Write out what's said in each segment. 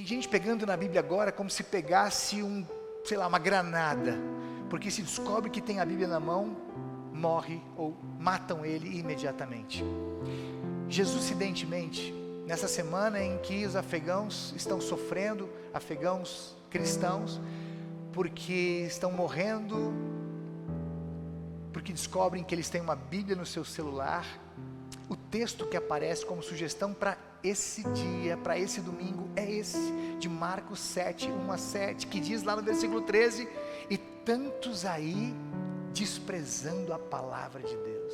gente pegando na Bíblia agora como se pegasse uma granada, porque se descobre que tem a Bíblia na mão, morre ou matam ele imediatamente. Jesus, incidentemente, nessa semana em que os afegãos estão sofrendo, afegãos cristãos, porque estão morrendo, porque descobrem que eles têm uma Bíblia no seu celular, o texto que aparece como sugestão para esse dia, para esse domingo, é esse, de Marcos 7, 1-7, que diz lá no versículo 13, e tantos aí desprezando a palavra de Deus.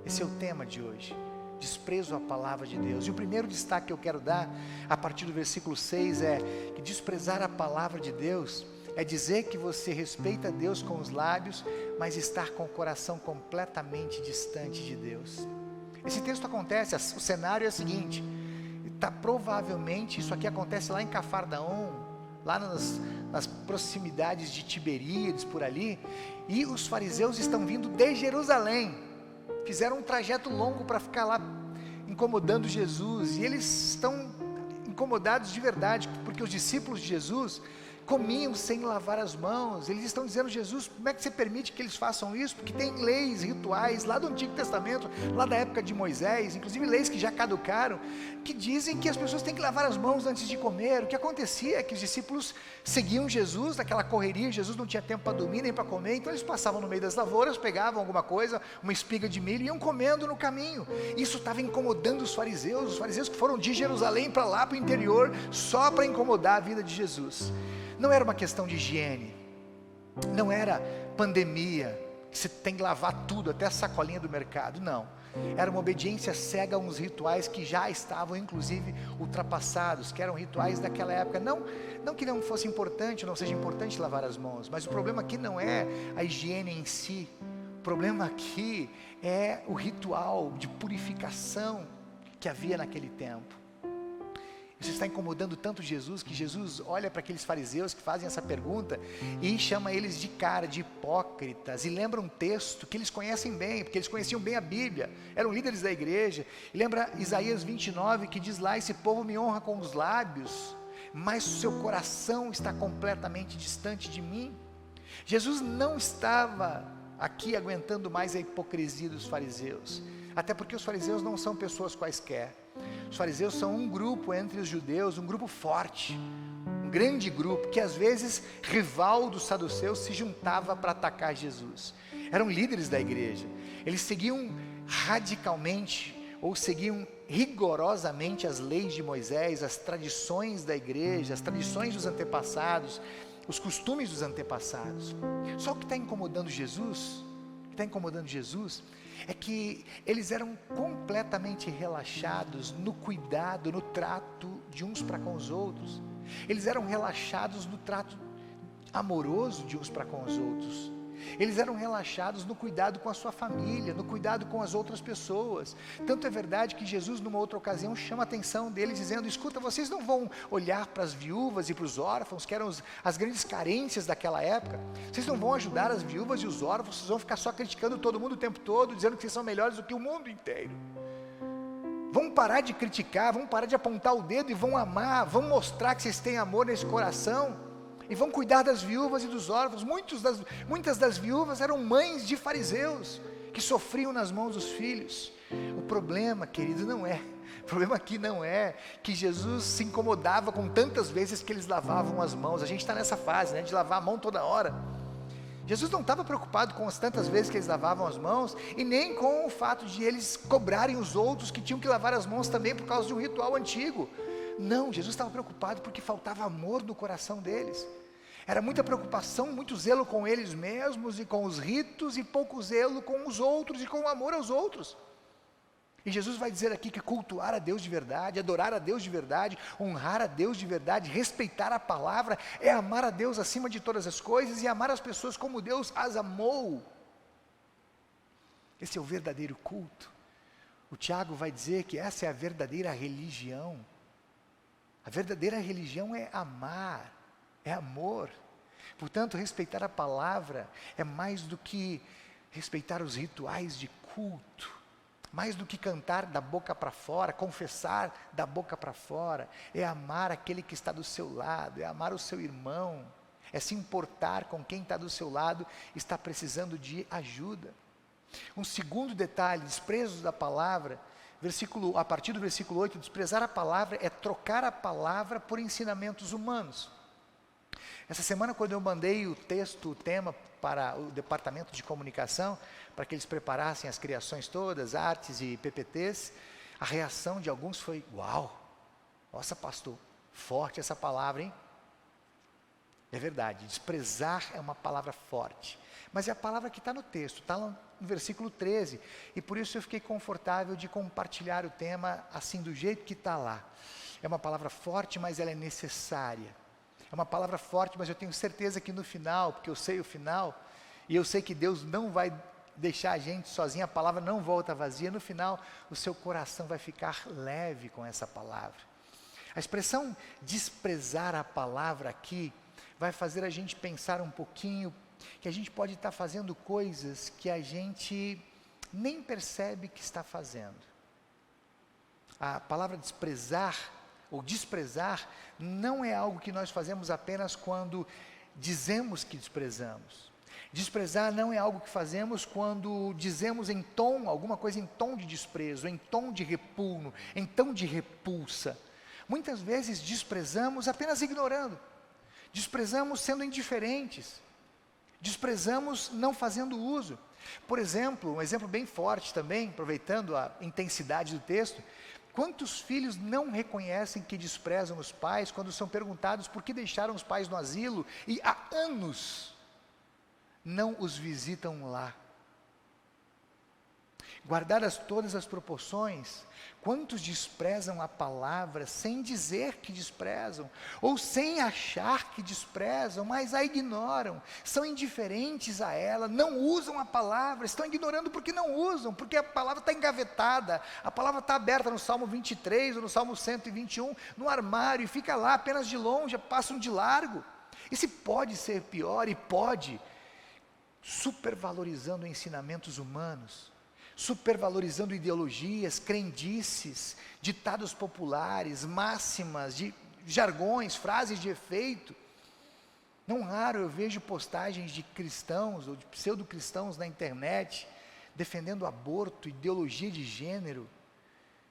Esse é o tema de hoje, desprezo à palavra de Deus. E o primeiro destaque que eu quero dar, a partir do versículo 6, é que desprezar a palavra de Deus é dizer que você respeita Deus com os lábios, mas estar com o coração completamente distante de Deus. Esse texto acontece, o cenário é o seguinte, provavelmente isso aqui acontece lá em Cafarnaum, lá nas proximidades de Tiberíades, por ali, e os fariseus estão vindo de Jerusalém, fizeram um trajeto longo para ficar lá incomodando Jesus, e eles estão incomodados de verdade, porque os discípulos de Jesus comiam sem lavar as mãos. Eles estão dizendo: Jesus, como é que você permite que eles façam isso? Porque tem leis, rituais lá do Antigo Testamento, lá da época de Moisés, inclusive leis que já caducaram, que dizem que as pessoas têm que lavar as mãos antes de comer. O que acontecia é que os discípulos seguiam Jesus naquela correria, Jesus não tinha tempo para dormir nem para comer, então eles passavam no meio das lavouras, pegavam alguma coisa, uma espiga de milho, e iam comendo no caminho. Isso estava incomodando os fariseus que foram de Jerusalém para lá, para o interior, só para incomodar a vida de Jesus. Não era uma questão de higiene, não era pandemia, que você tem que lavar tudo, até a sacolinha do mercado, não. Era uma obediência cega a uns rituais que já estavam inclusive ultrapassados, que eram rituais daquela época. Não que não fosse importante, não seja importante lavar as mãos, mas o problema aqui não é a higiene em si, o problema aqui é o ritual de purificação que havia naquele tempo. Isso está incomodando tanto Jesus, que Jesus olha para aqueles fariseus que fazem essa pergunta e chama eles de cara, de hipócritas, e lembra um texto que eles conhecem bem, porque eles conheciam bem a Bíblia, eram líderes da igreja, e lembra Isaías 29, que diz lá: esse povo me honra com os lábios, mas o seu coração está completamente distante de mim. Jesus não estava aqui aguentando mais a hipocrisia dos fariseus, até porque os fariseus não são pessoas quaisquer. Os fariseus são um grupo entre os judeus, um grupo forte, um grande grupo, que às vezes, rival dos saduceus, se juntava para atacar Jesus. Eram líderes da igreja, eles seguiam radicalmente, ou seguiam rigorosamente as leis de Moisés, as tradições da igreja, as tradições dos antepassados, os costumes dos antepassados. Só o que está incomodando Jesus, é que eles eram completamente relaxados no cuidado, no trato de uns para com os outros. Eles eram relaxados no trato amoroso de uns para com os outros. Eles eram relaxados no cuidado com a sua família, no cuidado com as outras pessoas. Tanto é verdade que Jesus, numa outra ocasião, chama a atenção deles dizendo: escuta, vocês não vão olhar para as viúvas e para os órfãos, que eram as grandes carências daquela época. Vocês não vão ajudar as viúvas e os órfãos, vocês vão ficar só criticando todo mundo o tempo todo, dizendo que vocês são melhores do que o mundo inteiro. Vamos parar de criticar, vamos parar de apontar o dedo e vão amar, vão mostrar que vocês têm amor nesse coração. E vão cuidar das viúvas e dos órfãos. Muitas das viúvas eram mães de fariseus, que sofriam nas mãos dos filhos. O problema, querido, o problema aqui não é que Jesus se incomodava com tantas vezes que eles lavavam as mãos. A gente está nessa fase, de lavar a mão toda hora. Jesus não estava preocupado com as tantas vezes que eles lavavam as mãos, e nem com o fato de eles cobrarem os outros que tinham que lavar as mãos também por causa de um ritual antigo. Não, Jesus estava preocupado porque faltava amor no coração deles. Era muita preocupação, muito zelo com eles mesmos e com os ritos, e pouco zelo com os outros e com o amor aos outros. E Jesus vai dizer aqui que cultuar a Deus de verdade, adorar a Deus de verdade, honrar a Deus de verdade, respeitar a palavra, é amar a Deus acima de todas as coisas e amar as pessoas como Deus as amou. Esse é o verdadeiro culto. O Tiago vai dizer que essa é a verdadeira religião. A verdadeira religião é amar, é amor. Portanto, respeitar a palavra é mais do que respeitar os rituais de culto. Mais do que cantar da boca para fora, confessar da boca para fora, é amar aquele que está do seu lado, é amar o seu irmão, é se importar com quem está do seu lado, está precisando de ajuda. Um segundo detalhe, desprezo da palavra, a partir do versículo 8, desprezar a palavra é trocar a palavra por ensinamentos humanos. Essa semana, quando eu mandei o tema para o departamento de comunicação, para que eles preparassem as criações todas, artes e PPTs, a reação de alguns foi: uau, nossa pastor, forte essa palavra, hein? É verdade, desprezar é uma palavra forte, mas é a palavra que está no texto, está lá no versículo 13, e por isso eu fiquei confortável de compartilhar o tema assim, do jeito que está lá. É uma palavra forte, mas ela é necessária. É uma palavra forte, mas eu tenho certeza que no final, porque eu sei o final, e eu sei que Deus não vai deixar a gente sozinho, a palavra não volta vazia, no final o seu coração vai ficar leve com essa palavra. A expressão desprezar a palavra aqui, vai fazer a gente pensar um pouquinho, que a gente pode estar fazendo coisas que a gente nem percebe que está fazendo. A palavra desprezar, ou desprezar, não é algo que nós fazemos apenas quando dizemos que desprezamos. Desprezar não é algo que fazemos quando dizemos em tom, alguma coisa em tom de desprezo, em tom de repugno, em tom de repulsa. Muitas vezes desprezamos apenas ignorando, desprezamos sendo indiferentes, desprezamos não fazendo uso. Por exemplo, um exemplo bem forte também, aproveitando a intensidade do texto, quantos filhos não reconhecem que desprezam os pais quando são perguntados por que deixaram os pais no asilo e há anos não os visitam lá? Guardadas todas as proporções, quantos desprezam a palavra sem dizer que desprezam, ou sem achar que desprezam, mas a ignoram, são indiferentes a ela, não usam a palavra, estão ignorando porque não usam, porque a palavra está engavetada, a palavra está aberta no Salmo 23 ou no Salmo 121, no armário, e fica lá apenas de longe, passam de largo. E se pode ser pior, e pode, supervalorizando ensinamentos humanos, supervalorizando ideologias, crendices, ditados populares, máximas, de jargões, frases de efeito. Não raro eu vejo postagens de cristãos ou de pseudo-cristãos na internet, defendendo aborto, ideologia de gênero,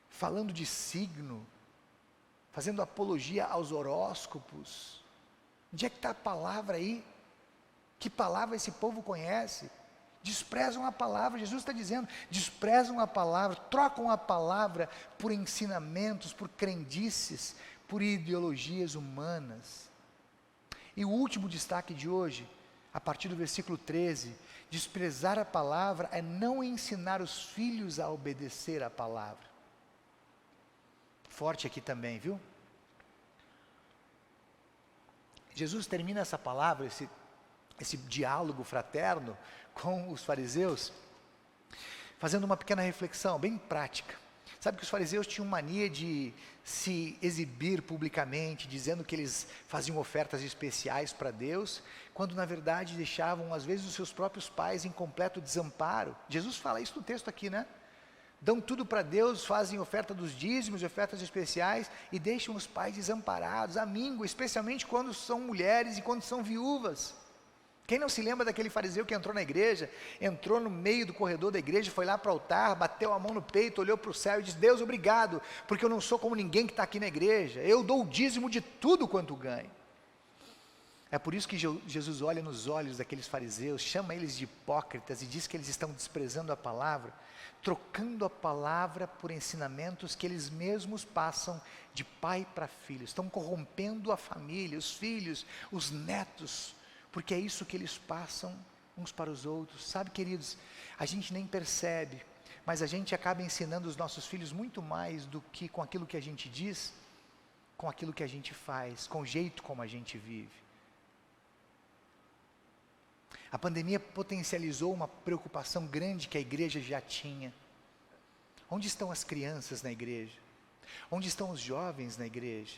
falando de signo, fazendo apologia aos horóscopos. Onde é que está a palavra aí? Que palavra esse povo conhece? Desprezam a palavra, Jesus está dizendo, desprezam a palavra, trocam a palavra por ensinamentos, por crendices, por ideologias humanas. E o último destaque de hoje, a partir do versículo 13, desprezar a palavra é não ensinar os filhos a obedecer a palavra. Forte aqui também, viu? Jesus termina essa palavra, esse diálogo fraterno com os fariseus, fazendo uma pequena reflexão, bem prática. Sabe que os fariseus tinham mania de se exibir publicamente, dizendo que eles faziam ofertas especiais para Deus, quando na verdade deixavam às vezes os seus próprios pais em completo desamparo. Jesus fala isso no texto aqui, né? Dão tudo para Deus, fazem oferta dos dízimos, ofertas especiais, e deixam os pais desamparados, à míngua, especialmente quando são mulheres e quando são viúvas. Quem não se lembra daquele fariseu que entrou na igreja, entrou no meio do corredor da igreja, foi lá para o altar, bateu a mão no peito, olhou para o céu e disse: Deus, obrigado, porque eu não sou como ninguém que está aqui na igreja, eu dou o dízimo de tudo quanto ganho. É por isso que Jesus olha nos olhos daqueles fariseus, chama eles de hipócritas e diz que eles estão desprezando a palavra, trocando a palavra por ensinamentos que eles mesmos passam de pai para filho, estão corrompendo a família, os filhos, os netos, porque é isso que eles passam uns para os outros. Sabe, queridos, a gente nem percebe, mas a gente acaba ensinando os nossos filhos muito mais do que com aquilo que a gente diz, com aquilo que a gente faz, com o jeito como a gente vive. A pandemia potencializou uma preocupação grande que a igreja já tinha. Onde estão as crianças na igreja? Onde estão os jovens na igreja?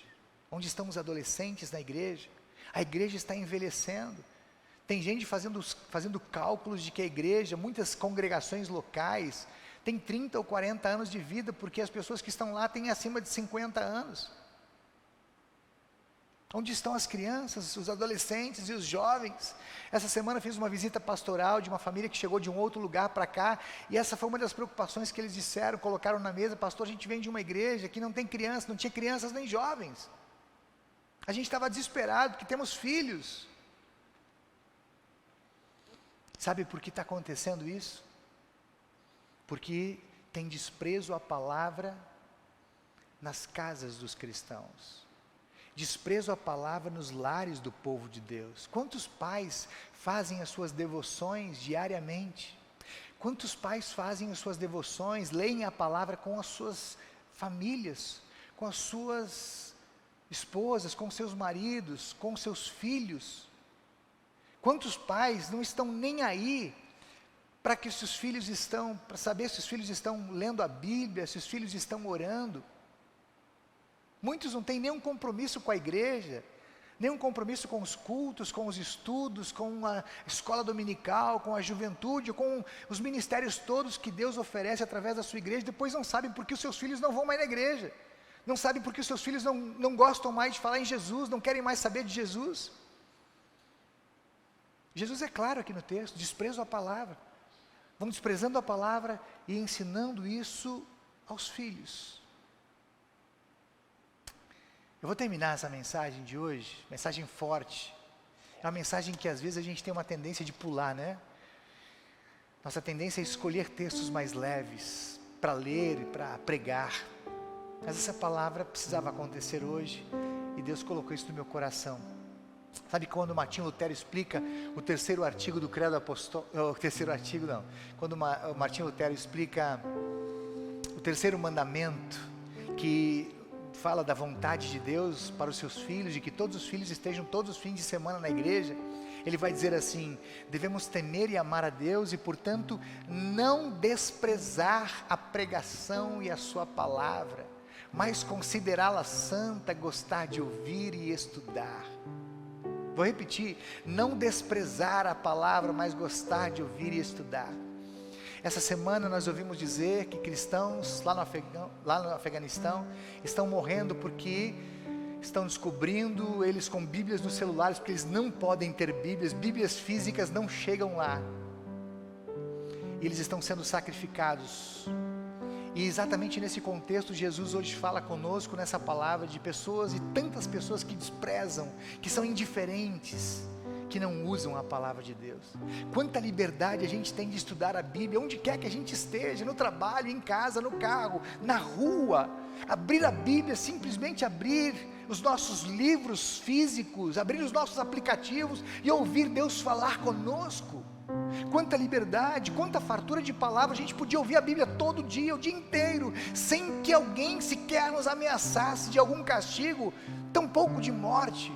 Onde estão os adolescentes na igreja? A igreja está envelhecendo. Tem gente fazendo cálculos de que a igreja, muitas congregações locais, tem 30 ou 40 anos de vida, porque as pessoas que estão lá têm acima de 50 anos. Onde estão as crianças, os adolescentes e os jovens? Essa semana fiz uma visita pastoral de uma família que chegou de um outro lugar para cá, e essa foi uma das preocupações que eles disseram, colocaram na mesa: pastor, a gente vem de uma igreja que não tem crianças, não tinha crianças nem jovens. A gente estava desesperado, que temos filhos. Sabe por que está acontecendo isso? Porque tem desprezo à palavra nas casas dos cristãos. Desprezo à palavra nos lares do povo de Deus. Quantos pais fazem as suas devoções diariamente? Quantos pais fazem as suas devoções, leem a palavra com as suas famílias, com as suas esposas, com seus maridos, com seus filhos? Quantos pais não estão nem aí para que seus filhos estão, para saber se os filhos estão lendo a Bíblia, se os filhos estão orando? Muitos não têm nenhum compromisso com a igreja, nenhum compromisso com os cultos, com os estudos, com a escola dominical, com a juventude, com os ministérios todos que Deus oferece através da sua igreja. Depois não sabem porque os seus filhos não vão mais na igreja, não sabem porque os seus filhos não gostam mais de falar em Jesus, não querem mais saber de Jesus. Jesus é claro aqui no texto: desprezo a palavra. Vão desprezando a palavra e ensinando isso aos filhos. Eu vou terminar essa mensagem de hoje, mensagem forte. É uma mensagem que às vezes a gente tem uma tendência de pular, né? Nossa tendência é escolher textos mais leves para ler e para pregar. Mas essa palavra precisava acontecer hoje e Deus colocou isso no meu coração. Sabe quando Martinho Lutero explica o terceiro artigo do Credo Apostólico, o terceiro artigo não, quando o Martinho Lutero explica o terceiro mandamento, que fala da vontade de Deus para os seus filhos, de que todos os filhos estejam todos os fins de semana na igreja, ele vai dizer assim: devemos temer e amar a Deus e, portanto, não desprezar a pregação e a sua palavra, mas considerá-la santa, gostar de ouvir e estudar. Vou repetir: não desprezar a palavra, mas gostar de ouvir e estudar. Essa semana nós ouvimos dizer que cristãos lá no Afeganistão estão morrendo porque estão descobrindo, eles com Bíblias nos celulares, porque eles não podem ter Bíblias físicas não chegam lá. E eles estão sendo sacrificados. E exatamente nesse contexto, Jesus hoje fala conosco nessa palavra de pessoas, e tantas pessoas que desprezam, que são indiferentes, que não usam a palavra de Deus. Quanta liberdade a gente tem de estudar a Bíblia, onde quer que a gente esteja, no trabalho, em casa, no carro, na rua. Abrir a Bíblia, simplesmente abrir os nossos livros físicos, abrir os nossos aplicativos e ouvir Deus falar conosco. Quanta liberdade, quanta fartura de palavra. A gente podia ouvir a Bíblia todo dia, o dia inteiro, sem que alguém sequer nos ameaçasse de algum castigo, tampouco de morte.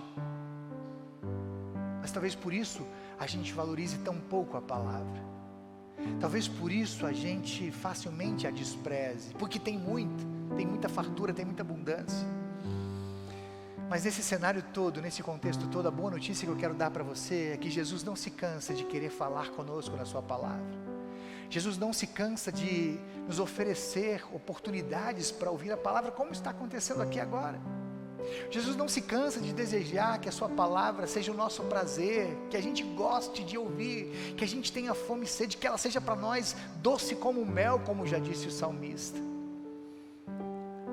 Mas talvez por isso a gente valorize tão pouco a palavra. Talvez por isso a gente facilmente a despreze, porque tem muita fartura, tem muita abundância. Mas nesse cenário todo, nesse contexto todo, a boa notícia que eu quero dar para você é que Jesus não se cansa de querer falar conosco na sua palavra. Jesus não se cansa de nos oferecer oportunidades para ouvir a palavra, como está acontecendo aqui agora. Jesus não se cansa de desejar que a sua palavra seja o nosso prazer, que a gente goste de ouvir, que a gente tenha fome e sede, que ela seja para nós doce como mel, como já disse o salmista.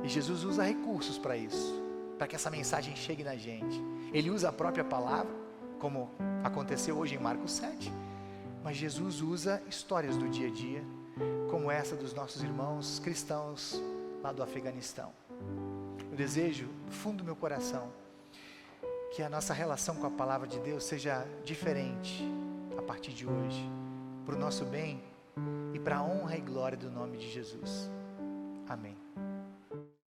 E Jesus usa recursos para isso, para que essa mensagem chegue na gente. Ele usa a própria palavra, como aconteceu hoje em Marcos 7, mas Jesus usa histórias do dia a dia, como essa dos nossos irmãos cristãos lá do Afeganistão. Eu desejo, do fundo do meu coração, que a nossa relação com a palavra de Deus seja diferente a partir de hoje, para o nosso bem e para a honra e glória do nome de Jesus. Amém.